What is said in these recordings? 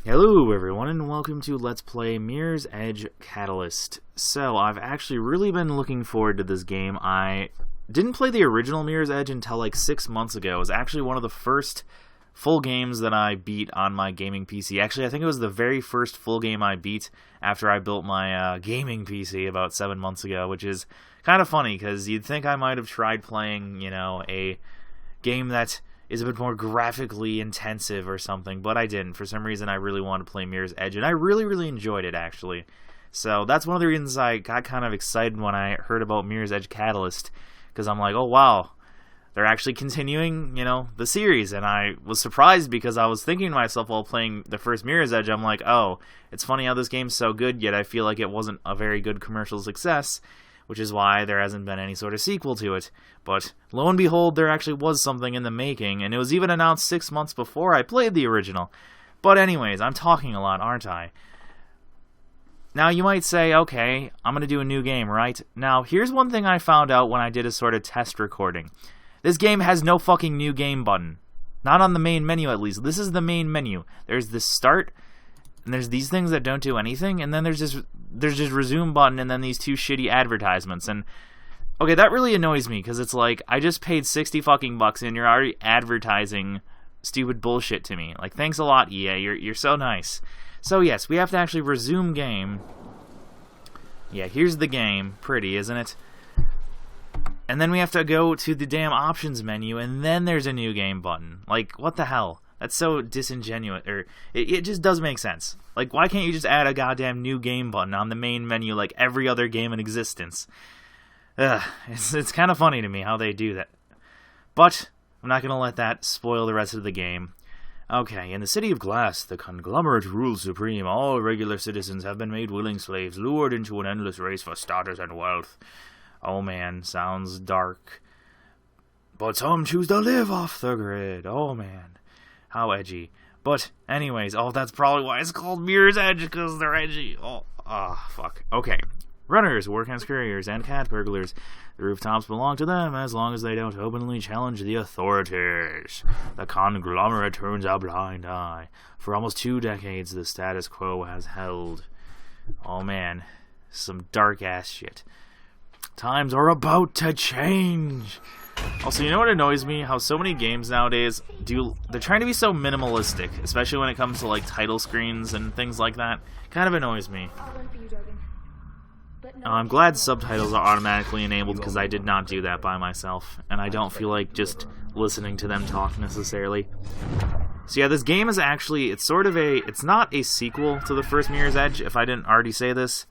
Hello everyone and welcome to Let's Play Mirror's Edge Catalyst. So, I've actually really been looking forward to this game. I didn't play the original Mirror's Edge until like 6 months ago. It was actually one of the first full games that I beat on my gaming PC. Actually, I think it was the very first full game I beat after I built my gaming PC about 7 months ago, which is kind of funny because you'd think I might have tried playing, a game that is a bit more graphically intensive or something, but I didn't. For some reason, I really wanted to play Mirror's Edge, and I really enjoyed it, actually. So that's one of the reasons I got kind of excited when I heard about Mirror's Edge Catalyst, because I'm like, oh wow, they're actually continuing, the series, and I was surprised because I was thinking to myself while playing the first Mirror's Edge, I'm like, oh, it's funny how this game's so good, yet I feel like it wasn't a very good commercial success, which is why there hasn't been any sort of sequel to it. But lo and behold, there actually was something in the making, and it was even announced 6 months before I played the original. But anyways, I'm talking a lot, aren't I? Now you might say, okay, I'm going to do a new game, right? Now, here's one thing I found out when I did a sort of test recording. This game has no fucking new game button. Not on the main menu, at least. This is the main menu. There's this start, and there's these things that don't do anything, and then there's just resume button, and then these two shitty advertisements. And okay, that really annoys me because it's like I just paid 60 fucking bucks and you're already advertising stupid bullshit to me. Like, thanks a lot, EA. You're so nice. So yes, we have to actually resume game. Yeah, here's the game. Pretty, isn't it? And then we have to go to the damn options menu, and then there's a new game button. Like, what the hell? That's so disingenuous, or it just doesn't make sense. Like, why can't you just add a goddamn new game button on the main menu like every other game in existence? It's kind of funny to me how they do that. But I'm not going to let that spoil the rest of the game. Okay, in the city of glass, the conglomerate rules supreme. All regular citizens have been made willing slaves, lured into an endless race for status and wealth. Oh man, sounds dark. But some choose to live off the grid. Oh man. How edgy. But, anyways, that's probably why it's called Mirror's Edge, because they're edgy. Fuck. Okay. Runners work as couriers and cat burglars. The rooftops belong to them as long as they don't openly challenge the authorities. The conglomerate turns a blind eye. For almost 2 decades, the status quo has held. Oh man, some dark-ass shit. Times are about to change. Also, you know what annoys me? How so many games nowadays they're trying to be so minimalistic, especially when it comes to like title screens and things like that. Kind of annoys me. I'm glad subtitles are automatically enabled because I did not do that by myself, and I don't feel like just listening to them talk necessarily. So yeah, this game is actually, it's not a sequel to the first Mirror's Edge, if I didn't already say this.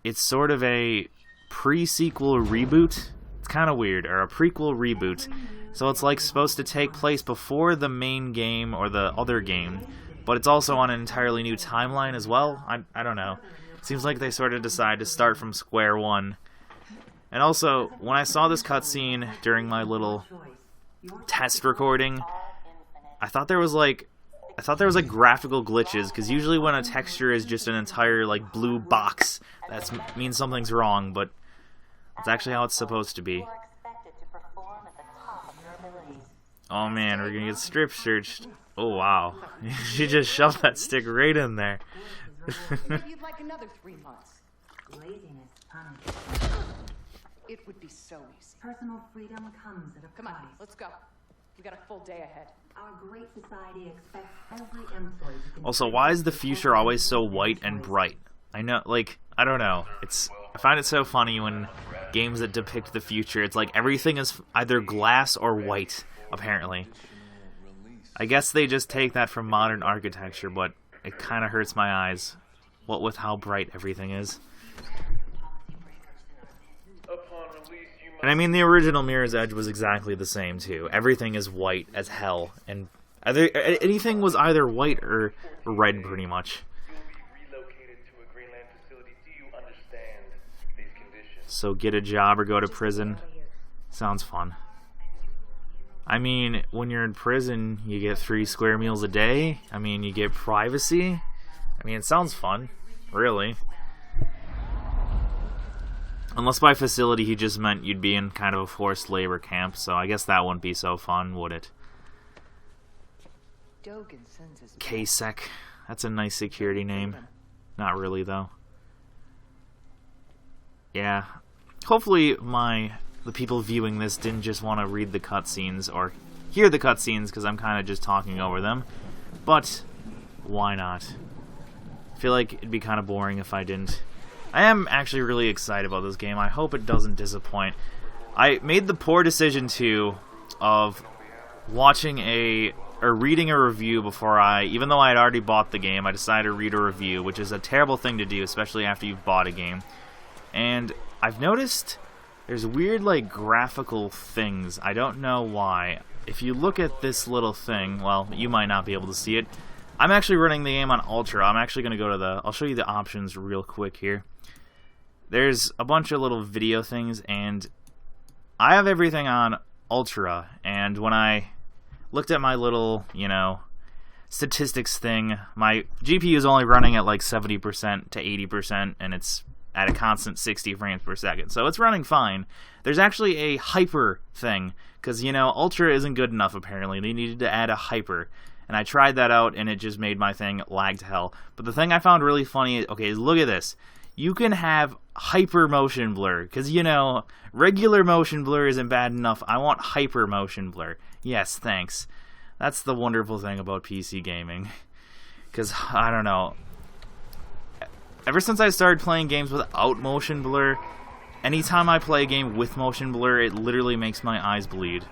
It's sort of a pre-sequel reboot. Kind of weird, or a prequel reboot. So it's like supposed to take place before the main game or the other game, but it's also on an entirely new timeline as well. I don't know. It seems like they sort of decide to start from square one. And also, when I saw this cutscene during my little test recording, I thought there was like graphical glitches, because usually when a texture is just an entire like blue box, that means something's wrong, but it's actually how it's supposed to be. Oh man, we're gonna get strip searched. Oh wow. She just shoved that stick right in there. Maybe you'd like another 3 months. Laziness It would be so easy. Personal freedom comes at a Come price. on, let's go. We got a full day ahead. Our great society expects every employee to Also, why is the future always so white and bright? I know, I don't know. I find it so funny when games that depict the future, it's like everything is either glass or white, apparently. I guess they just take that from modern architecture, but it kind of hurts my eyes, what with how bright everything is. And I mean, the original Mirror's Edge was exactly the same, too. Everything is white as hell, and anything was either white or red, pretty much. So get a job or go to prison. Sounds fun. I mean, when you're in prison, you get 3 square meals a day. I mean, you get privacy. I mean, it sounds fun, really. Unless by facility he just meant you'd be in kind of a forced labor camp, so I guess that wouldn't be so fun, would it? Dogan sends his KSEC. That's a nice security name. Not really, though. Yeah. Hopefully the people viewing this didn't just want to read the cutscenes or hear the cutscenes, because I'm kind of just talking over them. But why not? I feel like it'd be kind of boring if I didn't. I am actually really excited about this game. I hope it doesn't disappoint. I made the poor decision, too, of watching or reading a review before even though I had already bought the game, I decided to read a review, which is a terrible thing to do, especially after you've bought a game. And I've noticed there's weird, like, graphical things. I don't know why. If you look at this little thing, well, you might not be able to see it. I'm actually running the game on Ultra. I'm actually going to go to I'll show you the options real quick here. There's a bunch of little video things, and I have everything on Ultra, and when I looked at my little, statistics thing, my GPU is only running at like 70% to 80%, and it's at a constant 60 frames per second, so it's running fine. There's actually a hyper thing, because, Ultra isn't good enough, apparently. They needed to add a hyper, and I tried that out, and it just made my thing lag to hell. But the thing I found really funny, is look at this. You can have hyper motion blur, because, regular motion blur isn't bad enough. I want hyper motion blur. Yes, thanks. That's the wonderful thing about PC gaming. Because, I don't know. Ever since I started playing games without motion blur, anytime I play a game with motion blur, it literally makes my eyes bleed.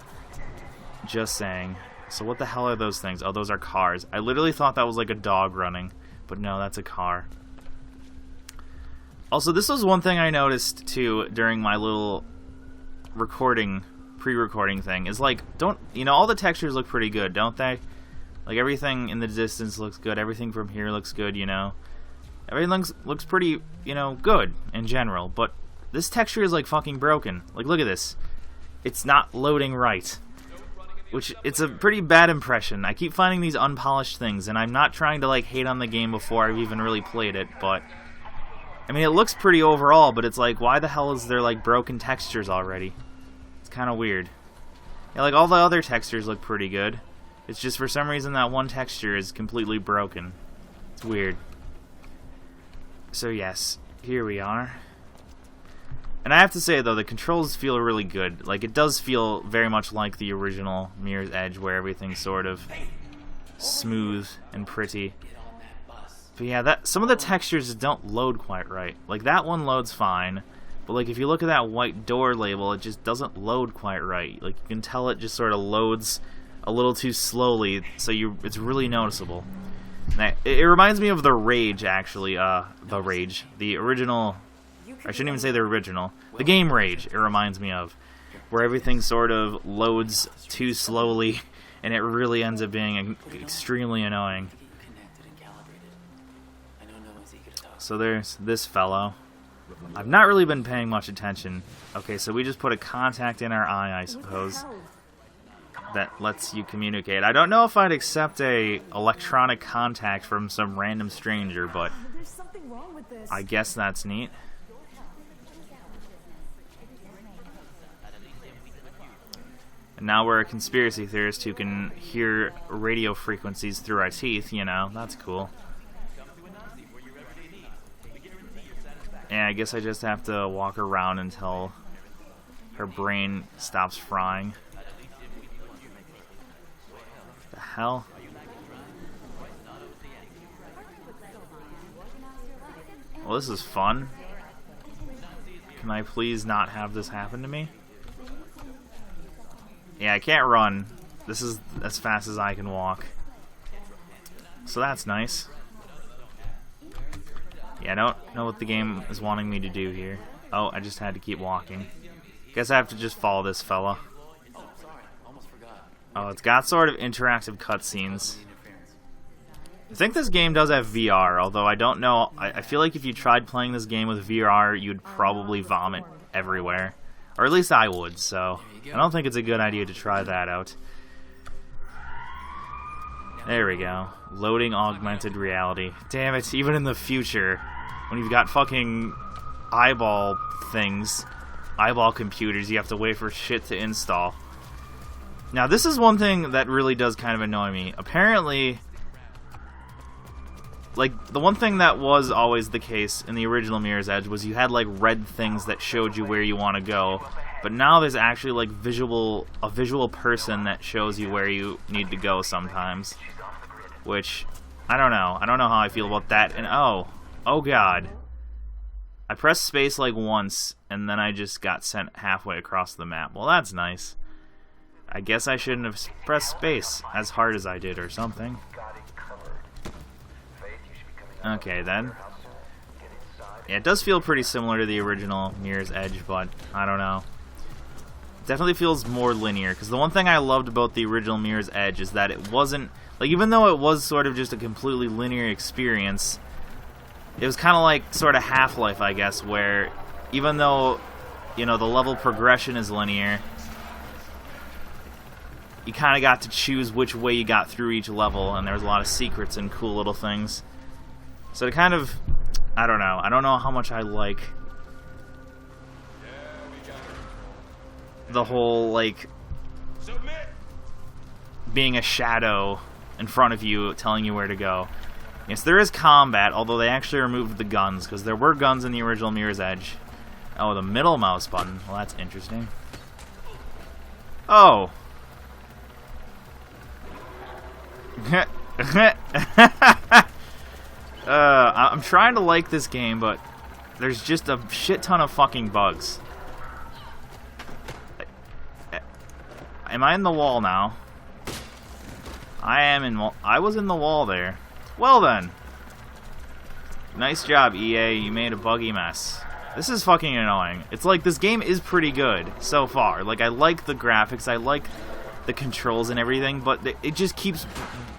Just saying. So what the hell are those things? Oh, those are cars. I literally thought that was like a dog running, but no, that's a car. Also, this was one thing I noticed, too, during my little pre-recording thing, is like, all the textures look pretty good, don't they? Like, everything in the distance looks good, everything from here looks good, Everything looks pretty, good in general, but this texture is, like, fucking broken. Like, look at this. It's not loading right. Which, it's a pretty bad impression. I keep finding these unpolished things, and I'm not trying to, like, hate on the game before I've even really played it, but I mean, it looks pretty overall, but it's like, why the hell is there, like, broken textures already? It's kind of weird. Yeah, like, all the other textures look pretty good. It's just, for some reason, that one texture is completely broken. It's weird. So, yes, here we are. And I have to say, though, the controls feel really good. Like, it does feel very much like the original Mirror's Edge, where everything's sort of smooth and pretty. But yeah, some of the textures don't load quite right. Like, that one loads fine, but like, if you look at that white door label, it just doesn't load quite right. Like, you can tell it just sort of loads a little too slowly, so it's really noticeable. And it reminds me of The Rage, actually. The original, I shouldn't even say the original. The game Rage, it reminds me of, where everything sort of loads too slowly, and it really ends up being extremely annoying. So there's this fellow. I've not really been paying much attention. Okay, so we just put a contact in our eye, I suppose. That lets you communicate. I don't know if I'd accept a electronic contact from some random stranger, but I guess that's neat. And now we're a conspiracy theorist who can hear radio frequencies through our teeth, that's cool. And I guess I just have to walk around until her brain stops frying. The hell? Well, this is fun. Can I please not have this happen to me? Yeah, I can't run. This is as fast as I can walk. So that's nice. Yeah, I don't know what the game is wanting me to do here. Oh, I just had to keep walking. Guess I have to just follow this fella. Oh, it's got sort of interactive cutscenes. I think this game does have VR, although I don't know. I feel like if you tried playing this game with VR, you'd probably vomit everywhere. Or at least I would, so I don't think it's a good idea to try that out. There we go. Loading augmented reality. Damn it, even in the future, when you've got fucking eyeball things, eyeball computers, you have to wait for shit to install. Now, this is one thing that really does kind of annoy me. Apparently, like, the one thing that was always the case in the original Mirror's Edge was you had, like, red things that showed you where you want to go. But now there's actually, like, a visual person that shows you where you need to go sometimes. Which, I don't know. I don't know how I feel about that. And, oh god. I pressed space, like, once, and then I just got sent halfway across the map. Well, that's nice. I guess I shouldn't have pressed space as hard as I did or something. Okay, then. Yeah, it does feel pretty similar to the original Mirror's Edge, but I don't know. It definitely feels more linear, because the one thing I loved about the original Mirror's Edge is that it wasn't... Like, even though it was sort of just a completely linear experience, it was kind of like sort of Half-Life, I guess, where even though, you know, the level progression is linear, you kind of got to choose which way you got through each level, and there was a lot of secrets and cool little things. So it kind of, I don't know. I don't know how much I like the whole, like, being a shadow in front of you telling you where to go. Yes, there is combat, although they actually removed the guns, because there were guns in the original Mirror's Edge. Oh, the middle mouse button. Well, that's interesting. Oh. I'm trying to like this game, but there's just a shit ton of fucking bugs. Am I in the wall now? I am in. I was in the wall there. Well then. Nice job, EA. You made a buggy mess. This is fucking annoying. It's like this game is pretty good so far. Like, I like the graphics, I like the controls and everything, but it just keeps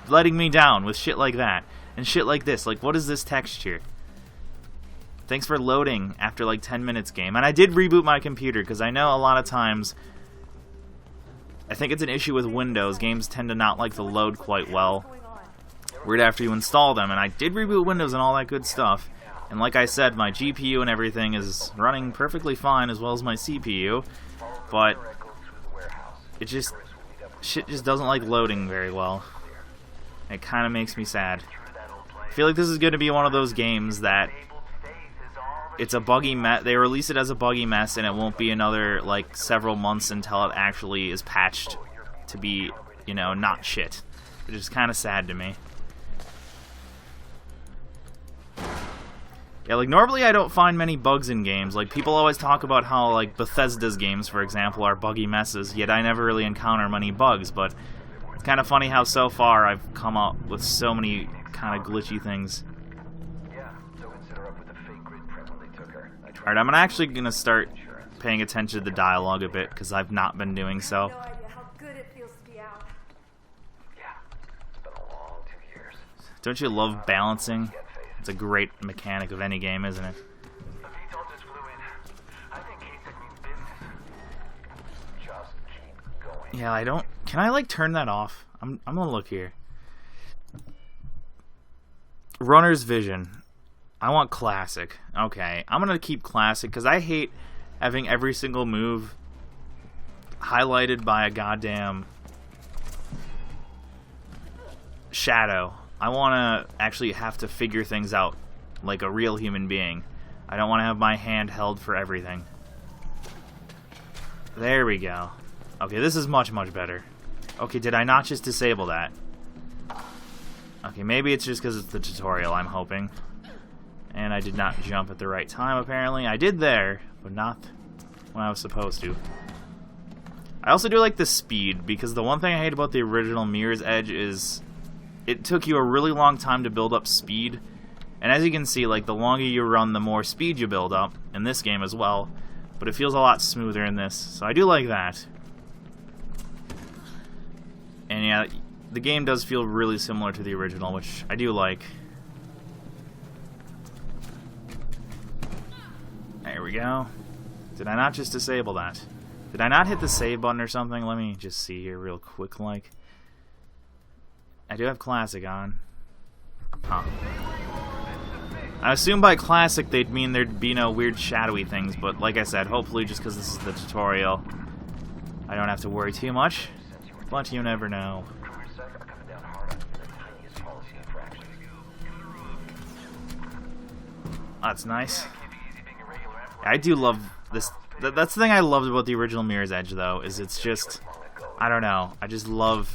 letting me down with shit like that. And shit like this. Like, what is this texture? Thanks for loading after like 10 minutes, game. And I did reboot my computer, because I know a lot of times, I think it's an issue with Windows. Games tend to not like to load quite well right after you install them. And I did reboot Windows and all that good stuff. And like I said, my GPU and everything is running perfectly fine, as well as my CPU. But it just... shit just doesn't like loading very well. It kind of makes me sad. I feel like this is going to be one of those games that it's a buggy mess. They release it as a buggy mess, and it won't be another, like, several months until it actually is patched to be, you know, not shit. Which is kind of sad to me. Yeah, like, normally I don't find many bugs in games. Like, people always talk about how, like, Bethesda's games, for example, are buggy messes, yet I never really encounter many bugs, but it's kind of funny how so far I've come up with so many kind of glitchy things. Alright, I'm actually going to start paying attention to the dialogue a bit, because I've not been doing so. No idea how good it feels to be out. Don't you love balancing? It's a great mechanic of any game, isn't it? Yeah, I don't... Can I, like, turn that off? I'm gonna look here. Runner's Vision. I want classic. Okay, I'm gonna keep classic, because I hate having every single move highlighted by a goddamn shadow. I want to actually have to figure things out like a real human being. I don't want to have my hand held for everything. There we go. Okay, this is much, much better. Okay, did I not just disable that? Okay, maybe it's just because it's the tutorial, I'm hoping. And I did not jump at the right time, apparently. I did there, but not when I was supposed to. I also do like the speed, because the one thing I hate about the original Mirror's Edge is it took you a really long time to build up speed. And as you can see, like, the longer you run, the more speed you build up, in this game as well. But it feels a lot smoother in this, so I do like that. And yeah, the game does feel really similar to the original, which I do like. There we go. Did I not just disable that? Did I not hit the save button or something? Let me just see here real quick, like. I do have classic on. Huh. I assume by classic they'd mean there'd be no weird shadowy things, but like I said, hopefully just because this is the tutorial, I don't have to worry too much. But you never know. That's nice. I do love this. That's the thing I loved about the original Mirror's Edge, though, is it's just, I don't know. I just love.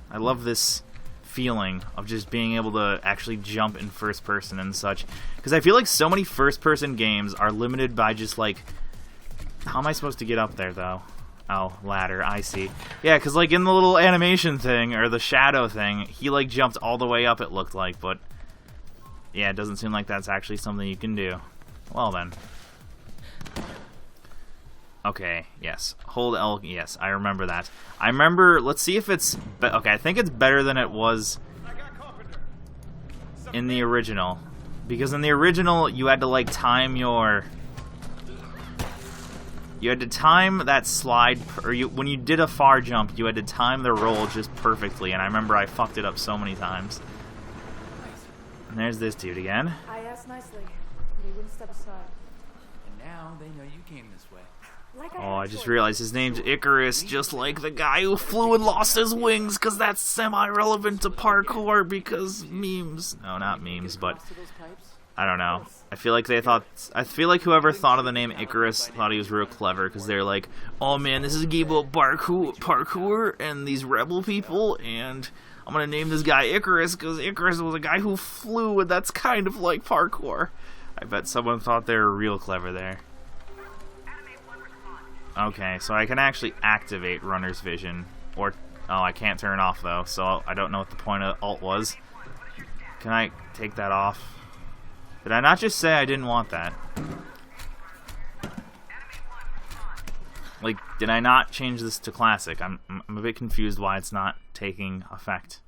I love this feeling of just being able to actually jump in first person and such. Because I feel like so many first person games are limited by just like, how am I supposed to get up there though? Oh, ladder, I see. Yeah, because like in the little animation thing, or the shadow thing, he like jumped all the way up, it looked like, but yeah, it doesn't seem like that's actually something you can do. Well then. Okay, yes. Hold L, yes, I remember that. I remember, let's see if it's, okay, I think it's better than it was in the original. Because in the original, you had to like time your... You had to time that slide, or when you did a far jump, you had to time the roll just perfectly, and I remember I fucked it up so many times. And there's this dude again. I asked nicely. They wouldn't step aside. And now they know you came this way. Like Oh, I just realized his name's Icarus, just like the guy who flew and lost his wings, because that's semi-relevant to parkour, because memes. No, not memes, but I don't know. I feel like whoever thought of the name Icarus thought he was real clever, because they're like, oh man, this is a game about parkour and these rebel people, and I'm gonna name this guy Icarus because Icarus was a guy who flew, and that's kind of like parkour. I bet someone thought they were real clever there. Okay, so I can actually activate runner's vision, or oh, I can't turn it off though, so I don't know what the point of alt was. Can I take that off? Did I not just say I didn't want that? Like, did I not change this to classic? I'm a bit confused why it's not taking effect.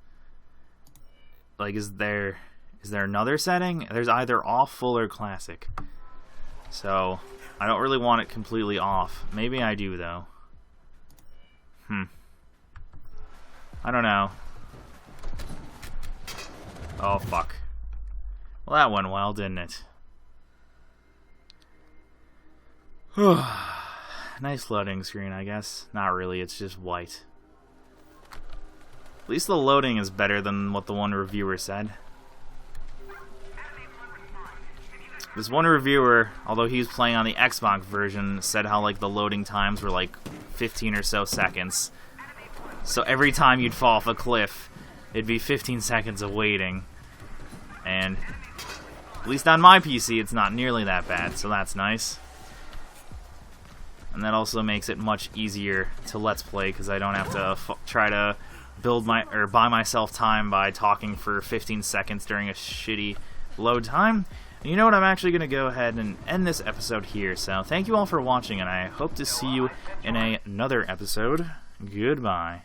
Like, is there another setting? There's either off, full, or classic. So, I don't really want it completely off. Maybe I do, though. I don't know. Oh, fuck. Well, that went well, didn't it? Nice loading screen, I guess. Not really, it's just white. At least the loading is better than what the one reviewer said. This one reviewer, although he was playing on the Xbox version, said how like the loading times were like 15 or so seconds. So every time you'd fall off a cliff, it'd be 15 seconds of waiting. And at least on my PC, it's not nearly that bad, so that's nice. And that also makes it much easier to Let's Play, because I don't have to try to buy myself time by talking for 15 seconds during a shitty load time. And you know what, I'm actually going to go ahead and end this episode here, so thank you all for watching, and I hope to see you in another episode. Goodbye.